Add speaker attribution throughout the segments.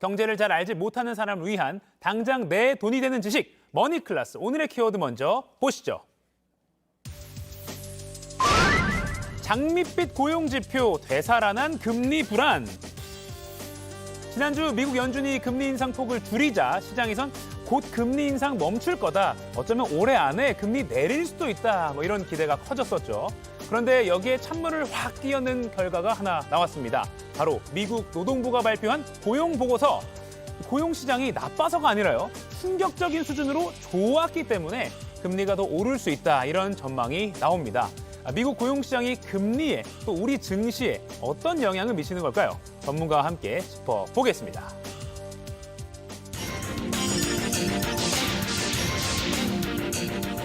Speaker 1: 경제를 잘 알지 못하는 사람을 위한 당장 내 돈이 되는 지식, 머니클래스. 오늘의 키워드 먼저 보시죠. 장밋빛 고용지표, 되살아난 금리 불안. 지난주 미국 연준이 금리 인상 폭을 줄이자 시장에선 곧 금리 인상 멈출 거다. 어쩌면 올해 안에 금리 내릴 수도 있다. 이런 기대가 커졌었죠. 그런데 여기에 찬물을 확 끼얹는 결과가 하나 나왔습니다. 바로 미국 노동부가 발표한 고용 보고서. 고용 시장이 나빠서가 아니라요. 충격적인 수준으로 좋았기 때문에 금리가 더 오를 수 있다. 이런 전망이 나옵니다. 미국 고용 시장이 금리에 또 우리 증시에 어떤 영향을 미치는 걸까요? 전문가와 함께 짚어보겠습니다.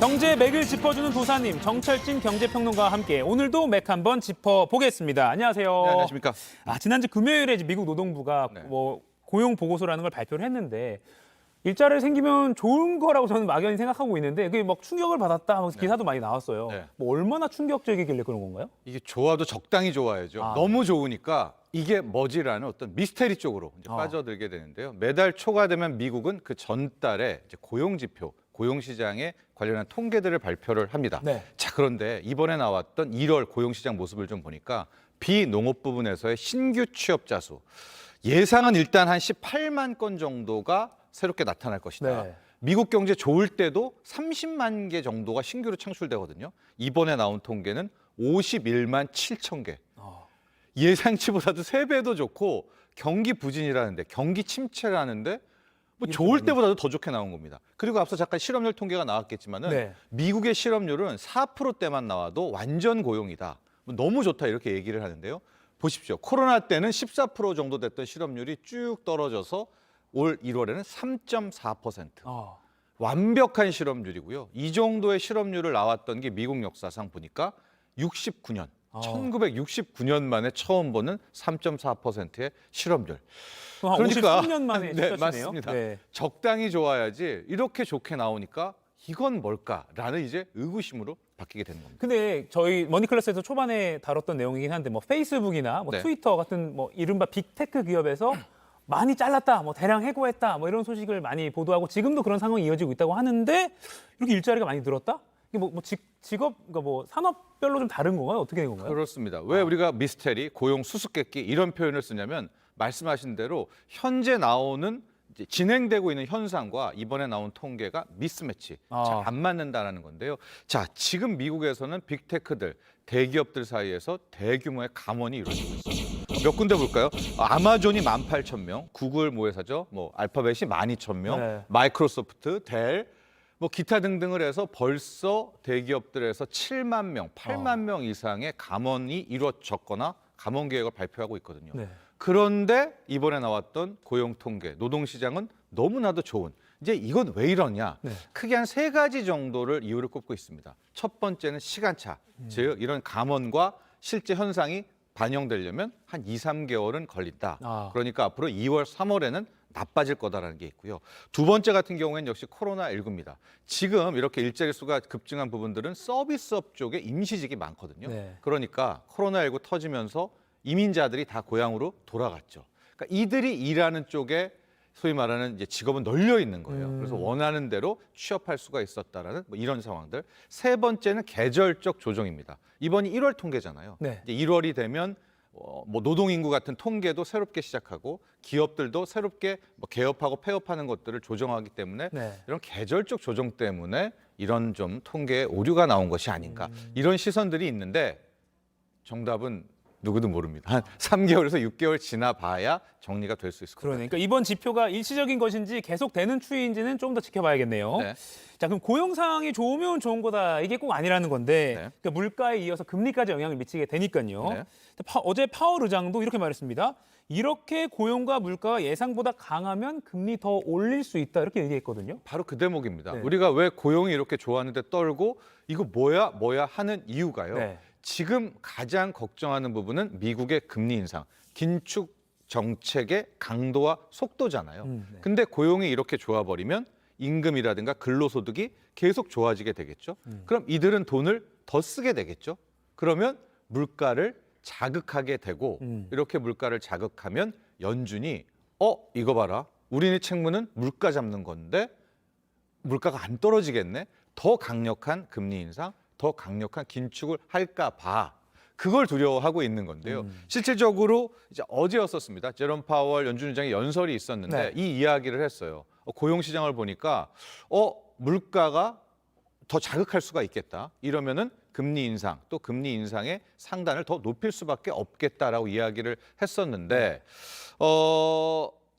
Speaker 1: 경제 맥을 짚어주는 도사님, 정철진 경제평론가와 함께 오늘도 맥 한번 짚어보겠습니다. 안녕하세요.
Speaker 2: 네, 안녕하십니까.
Speaker 1: 지난주 금요일에 미국 노동부가 고용 보고서라는 걸 발표를 했는데 일자리 생기면 좋은 거라고 저는 막연히 생각하고 있는데 그게 막 충격을 받았다 하면서 기사도 많이 나왔어요.
Speaker 2: 네.
Speaker 1: 얼마나 충격적이길래 그런 건가요?
Speaker 2: 이게 좋아도 적당히 좋아야죠. 너무 좋으니까 이게 뭐지라는 어떤 미스테리 쪽으로 이제 빠져들게 되는데요. 매달 초가 되면 미국은 그 전달에 이제 고용지표, 고용시장에 관련한 통계들을 발표를 합니다.
Speaker 1: 네.
Speaker 2: 자, 그런데 이번에 나왔던 1월 고용시장 모습을 좀 보니까 비농업 부분에서의 신규 취업자 수, 예상은 일단 한 18만 건 정도가 새롭게 나타날 것이다.
Speaker 1: 네.
Speaker 2: 미국 경제 좋을 때도 30만 개 정도가 신규로 창출되거든요. 이번에 나온 통계는 51만 7천 개. 예상치보다도 3배도 좋고 경기 부진이라는데, 경기 침체라는데 좋을 때보다도 더 좋게 나온 겁니다. 그리고 앞서 잠깐 실업률 통계가 나왔겠지만은 미국의 실업률은 4%대만 나와도 완전 고용이다. 너무 좋다 이렇게 얘기를 하는데요. 보십시오. 코로나 때는 14% 정도 됐던 실업률이 쭉 떨어져서 올 1월에는 3.4%. 완벽한 실업률이고요. 이 정도의 실업률을 나왔던 게 미국 역사상 보니까 69년, 1969년 만에 처음 보는 3.4%의 실업률.
Speaker 1: 그러니까 53년 만에
Speaker 2: 네, 맞습니다.
Speaker 1: 네.
Speaker 2: 적당히 좋아야지 이렇게 좋게 나오니까 이건 뭘까라는 이제 의구심으로 바뀌게 되는 겁니다.
Speaker 1: 근데 저희 머니클래스에서 초반에 다뤘던 내용이긴 한데 페이스북이나 트위터 같은 이른바 빅테크 기업에서 많이 잘랐다, 대량 해고했다, 이런 소식을 많이 보도하고 지금도 그런 상황이 이어지고 있다고 하는데 이렇게 일자리가 많이 늘었다? 이게 직업, 그러니까 산업별로 좀 다른 건가요? 어떻게 된 건가요?
Speaker 2: 그렇습니다. 왜 우리가 미스테리, 고용 수수께끼 이런 표현을 쓰냐면 말씀하신 대로 현재 나오는 이제 진행되고 있는 현상과 이번에 나온 통계가 미스매치, 잘 안 맞는다라는 건데요. 자, 지금 미국에서는 빅테크들, 대기업들 사이에서 대규모의 감원이 이루어지고 있습니다. 몇 군데 볼까요? 아마존이 18,000명, 구글 모회사죠. 알파벳이 12,000명,
Speaker 1: 네.
Speaker 2: 마이크로소프트, 델, 기타 등등을 해서 벌써 대기업들에서 7만 명, 8만 명 이상의 감원이 이루어졌거나 감원 계획을 발표하고 있거든요.
Speaker 1: 네.
Speaker 2: 그런데 이번에 나왔던 고용 통계, 노동시장은 너무나도 좋은. 이제 이건 왜 이러냐? 크게 한 3가지 정도를 이유를 꼽고 있습니다. 첫 번째는 시간차, 즉 이런 감원과 실제 현상이 반영되려면 한 2, 3개월은 걸린다. 그러니까 앞으로 2월, 3월에는 나빠질 거다라는 게 있고요. 두 번째 같은 경우에는 역시 코로나19입니다. 지금 이렇게 일자리 수가 급증한 부분들은 서비스업 쪽에 임시직이 많거든요. 그러니까 코로나19 터지면서 이민자들이 다 고향으로 돌아갔죠. 그러니까 이들이 일하는 쪽에 소위 말하는 이제 직업은 널려 있는 거예요. 그래서 원하는 대로 취업할 수가 있었다라는 이런 상황들. 세 번째는 계절적 조정입니다. 이번이 1월 통계잖아요. 이제 1월이 되면 노동인구 같은 통계도 새롭게 시작하고 기업들도 새롭게 개업하고 폐업하는 것들을 조정하기 때문에 이런 계절적 조정 때문에 이런 좀 통계에 오류가 나온 것이 아닌가 이런 시선들이 있는데 정답은 누구도 모릅니다. 한 3개월에서 6개월 지나봐야 정리가 될 수 있을 것 같아요.
Speaker 1: 그러니까 이번 지표가 일시적인 것인지 계속되는 추이인지는 좀 더 지켜봐야겠네요. 자, 그럼 고용 상황이 좋으면 좋은 거다. 이게 꼭 아니라는 건데 그러니까 물가에 이어서 금리까지 영향을 미치게 되니까요. 어제 파월 의장도 이렇게 말했습니다. 이렇게 고용과 물가가 예상보다 강하면 금리 더 올릴 수 있다. 이렇게 얘기했거든요.
Speaker 2: 바로 그 대목입니다. 우리가 왜 고용이 이렇게 좋았는데 떨고 이거 뭐야 하는 이유가요. 지금 가장 걱정하는 부분은 미국의 금리 인상, 긴축 정책의 강도와 속도잖아요. 근데 고용이 이렇게 좋아버리면 임금이라든가 근로소득이 계속 좋아지게 되겠죠. 그럼 이들은 돈을 더 쓰게 되겠죠. 그러면 물가를 자극하게 되고 이렇게 물가를 자극하면 연준이 이거 봐라. 우리네 책무는 물가 잡는 건데 물가가 안 떨어지겠네. 더 강력한 금리 인상, 더 강력한 긴축을 할까 봐. 그걸 두려워하고 있는 건데요. 실질적으로 이제 어제였었습니다. 제롬 파월 연준 의장의 연설이 있었는데
Speaker 1: 네.
Speaker 2: 이 이야기를 했어요. 고용 시장을 보니까 물가가 더 자극할 수가 있겠다. 이러면은 금리 인상, 또 금리 인상의 상단을 더 높일 수밖에 없겠다라고 이야기를 했었는데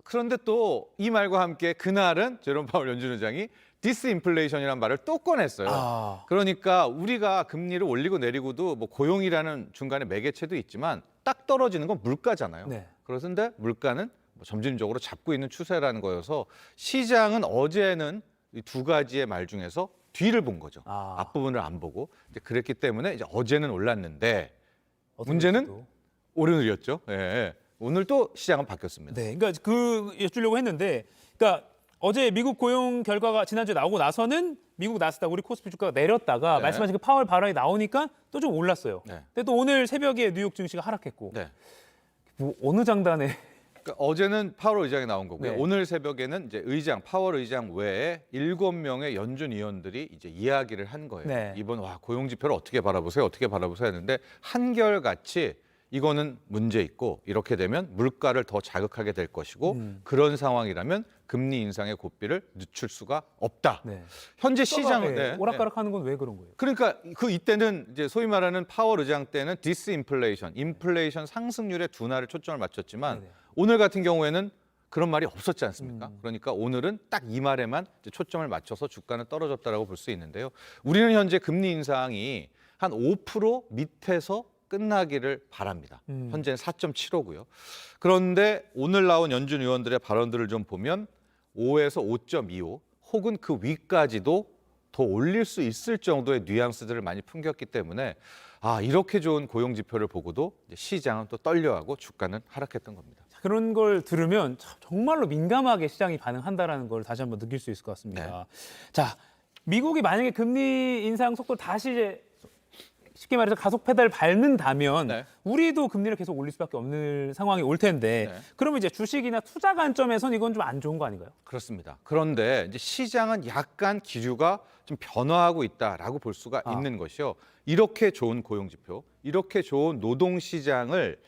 Speaker 2: 그런데 또 이 말과 함께 그날은 제롬 파월 연준 의장이 디스인플레이션이라는 말을 또 꺼냈어요. 그러니까 우리가 금리를 올리고 내리고도 뭐 고용이라는 중간에 매개체도 있지만 딱 떨어지는 건 물가잖아요.
Speaker 1: 네.
Speaker 2: 그런데 물가는 뭐 점진적으로 잡고 있는 추세라는 거여서 시장은 어제는 이 두 가지의 말 중에서 뒤를 본 거죠. 앞부분을 안 보고. 이제 그랬기 때문에 이제 어제는 올랐는데 문제는 오늘이었죠. 예. 오늘 또 시장은 바뀌었습니다.
Speaker 1: 네, 그러니까 그 여쭈려고 했는데, 그러니까 어제 미국 고용 결과가 지난주에 나오고 나서는 미국 나스닥 우리 코스피 주가가 내렸다가
Speaker 2: 네.
Speaker 1: 말씀하신 그 파월 발언이 나오니까 또 좀 올랐어요.
Speaker 2: 네.
Speaker 1: 근데 또 오늘 새벽에 뉴욕 증시가 하락했고,
Speaker 2: 네.
Speaker 1: 뭐 어느 장단에
Speaker 2: 그러니까 어제는 파월 의장이 나온 거고요.
Speaker 1: 네.
Speaker 2: 오늘 새벽에는 이제 파월 의장 외에 7명의 연준 위원들이 이제 이야기를 한 거예요.
Speaker 1: 네.
Speaker 2: 이번 고용 지표를 어떻게 바라보세요? 어떻게 바라보세요? 했는데 한결같이 이거는 문제 있고 이렇게 되면 물가를 더 자극하게 될 것이고 그런 상황이라면 금리 인상의 고삐를 늦출 수가 없다.
Speaker 1: 네.
Speaker 2: 현재 시장은
Speaker 1: 네. 오락가락하는 건 왜 그런 거예요?
Speaker 2: 그러니까 이때는 이제 소위 말하는 파월 의장 때는 디스인플레이션, 인플레이션 상승률에 둔화를 초점을 맞췄지만
Speaker 1: 네네.
Speaker 2: 오늘 같은 경우에는 그런 말이 없었지 않습니까? 그러니까 오늘은 딱 이 말에만 이제 초점을 맞춰서 주가는 떨어졌다라고 볼 수 있는데요. 우리는 현재 금리 인상이 한 5% 밑에서 끝나기를 바랍니다. 현재는 4.75고요. 그런데 오늘 나온 연준 의원들의 발언들을 좀 보면 5에서 5.25 혹은 그 위까지도 더 올릴 수 있을 정도의 뉘앙스들을 많이 풍겼기 때문에 이렇게 좋은 고용 지표를 보고도 이제 시장은 또 떨려하고 주가는 하락했던 겁니다.
Speaker 1: 그런 걸 들으면 정말로 민감하게 시장이 반응한다라는 걸 다시 한번 느낄 수 있을 것 같습니다. 자, 미국이 만약에 금리 인상 속도를 다시 이제 쉽게 말해서 가속 페달을 밟는다면
Speaker 2: 네.
Speaker 1: 우리도 금리를 계속 올릴 수밖에 없는 상황이 올 텐데
Speaker 2: 네.
Speaker 1: 그러면 이제 주식이나 투자 관점에선 이건 좀 안 좋은 거 아닌가요?
Speaker 2: 그렇습니다. 그런데 이제 시장은 약간 기류가 좀 변화하고 있다라고 볼 수가 있는 것이요. 이렇게 좋은 고용 지표, 이렇게 좋은 노동 시장을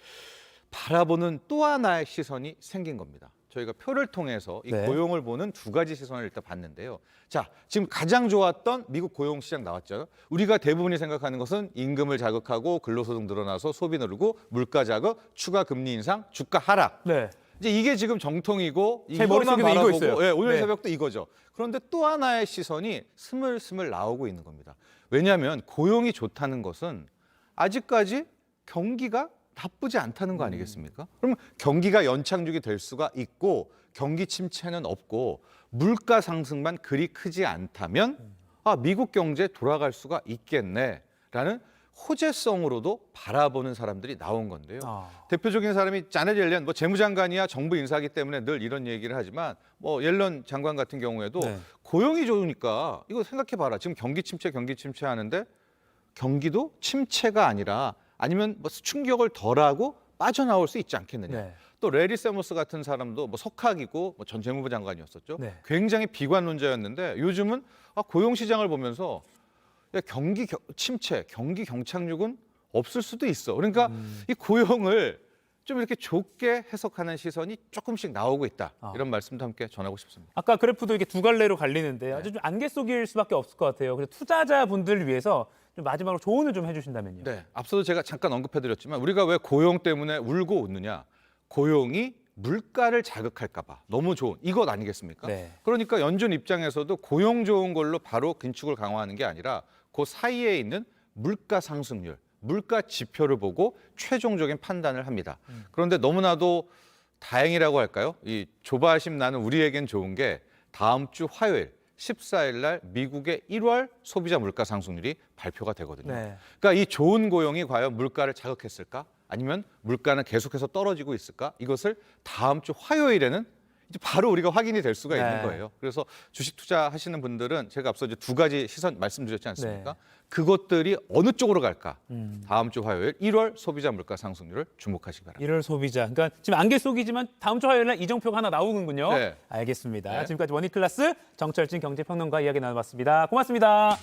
Speaker 2: 바라보는 또 하나의 시선이 생긴 겁니다. 저희가 표를 통해서 이
Speaker 1: 네.
Speaker 2: 고용을 보는 두 가지 시선을 일단 봤는데요. 자, 지금 가장 좋았던 미국 고용 시장 나왔죠. 우리가 대부분이 생각하는 것은 임금을 자극하고 근로소득 늘어나서 소비 누르고 물가 자극, 추가 금리 인상, 주가 하락.
Speaker 1: 네.
Speaker 2: 이제 이게 지금 정통이고
Speaker 1: 제
Speaker 2: 이것만
Speaker 1: 머릿속에도 이거
Speaker 2: 바라보고
Speaker 1: 있어요.
Speaker 2: 오늘
Speaker 1: 네.
Speaker 2: 새벽도 이거죠. 그런데 또 하나의 시선이 스물스물 나오고 있는 겁니다. 왜냐하면 고용이 좋다는 것은 아직까지 경기가 나쁘지 않다는 거 아니겠습니까? 그러면 경기가 연착륙이 될 수가 있고 경기 침체는 없고 물가 상승만 그리 크지 않다면 미국 경제 돌아갈 수가 있겠네라는 호재성으로도 바라보는 사람들이 나온 건데요. 대표적인 사람이 자넷 옐런, 재무장관이야 정부 인사기 때문에 늘 이런 얘기를 하지만 옐런 장관 같은 경우에도
Speaker 1: 네.
Speaker 2: 고용이 좋으니까 이거 생각해봐라. 지금 경기 침체 하는데 경기도 침체가 아니라 아니면 충격을 덜하고 빠져나올 수 있지 않겠느냐.
Speaker 1: 네.
Speaker 2: 또 레리 세모스 같은 사람도 석학이고 전 재무부 장관이었었죠.
Speaker 1: 네.
Speaker 2: 굉장히 비관론자였는데 요즘은 고용 시장을 보면서 경기 침체, 경기 경착륙은 없을 수도 있어. 그러니까 이 고용을 좀 이렇게 좁게 해석하는 시선이 조금씩 나오고 있다. 이런 말씀도 함께 전하고 싶습니다.
Speaker 1: 아까 그래프도 이렇게 두 갈래로 갈리는데 아주 좀 안개 속일 수밖에 없을 것 같아요. 그래서 투자자분들을 위해서 좀 마지막으로 조언을 좀 해주신다면요.
Speaker 2: 네, 앞서도 제가 잠깐 언급해드렸지만 우리가 왜 고용 때문에 울고 웃느냐? 고용이 물가를 자극할까 봐 너무 좋은 이것 아니겠습니까?
Speaker 1: 네.
Speaker 2: 그러니까 연준 입장에서도 고용 좋은 걸로 바로 긴축을 강화하는 게 아니라 그 사이에 있는 물가 상승률, 물가 지표를 보고 최종적인 판단을 합니다. 그런데 너무나도 다행이라고 할까요? 이 조바심 나는 우리에겐 좋은 게 다음 주 화요일 14일 날 미국의 1월 소비자 물가 상승률이 발표가 되거든요.
Speaker 1: 네.
Speaker 2: 그러니까 이 좋은 고용이 과연 물가를 자극했을까? 아니면 물가는 계속해서 떨어지고 있을까? 이것을 다음 주 화요일에는 이제 바로 우리가 확인이 될 수가
Speaker 1: 네.
Speaker 2: 있는 거예요. 그래서 주식 투자하시는 분들은 제가 앞서 이제 두 가지 시선 말씀드렸지 않습니까?
Speaker 1: 네.
Speaker 2: 그것들이 어느 쪽으로 갈까? 다음 주 화요일 1월 소비자 물가 상승률을 주목하시기 바랍니다.
Speaker 1: 1월 소비자. 그러니까 지금 안개 속이지만 다음 주 화요일 날 이정표가 하나 나오는군요.
Speaker 2: 네.
Speaker 1: 알겠습니다.
Speaker 2: 네.
Speaker 1: 지금까지 원익클래스 정철진 경제평론가 이야기 나눠봤습니다. 고맙습니다.